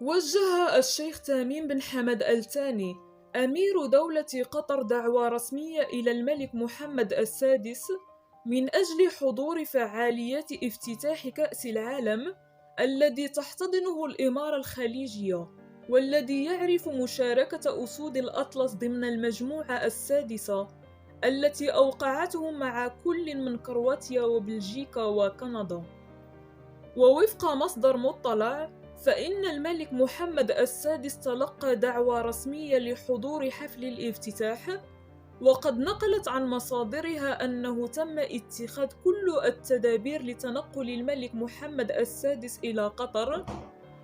وجه الشيخ تميم بن حمد آل ثاني أمير دولة قطر دعوى رسمية إلى الملك محمد السادس من أجل حضور فعاليات افتتاح كأس العالم الذي تحتضنه الإمارة الخليجية، والذي يعرف مشاركة أسود الأطلس ضمن المجموعة السادسة التي أوقعتهم مع كل من كرواتيا وبلجيكا وكندا. ووفق مصدر مطلع، فإن الملك محمد السادس تلقى دعوى رسمية لحضور حفل الافتتاح، وقد نقلت عن مصادرها أنه تم اتخاذ كل التدابير لتنقل الملك محمد السادس إلى قطر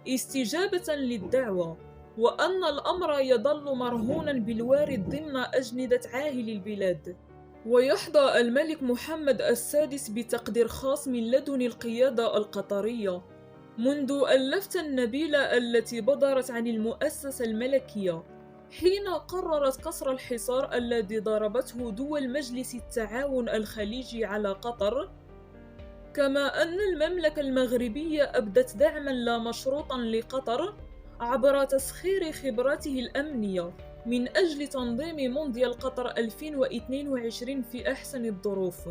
استجابة للدعوة، وأن الأمر يظل مرهونا بالوارد ضمن أجندة عاهل البلاد. ويحظى الملك محمد السادس بتقدير خاص من لدن القيادة القطرية منذ اللفتة النبيلة التي بدرت عن المؤسسة الملكية حين قررت كسر الحصار الذي ضربته دول مجلس التعاون الخليجي على قطر، كما أن المملكة المغربية أبدت دعماً لا مشروطاً لقطر عبر تسخير خبراته الأمنية من أجل تنظيم مونديال قطر 2022 في أحسن الظروف.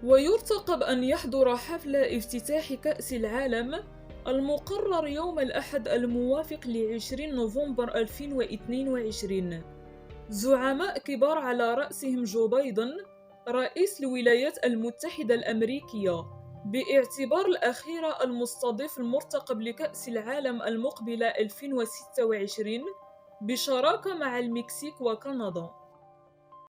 ويرتقب أن يحضر حفل افتتاح كأس العالم المقرر يوم الأحد الموافق ل20 نوفمبر 2022 زعماء كبار على رأسهم جو بايدن رئيس الولايات المتحدة الأمريكية، باعتبار الأخير المستضيف المرتقب لكأس العالم المقبلة 2026 بشراكة مع المكسيك وكندا.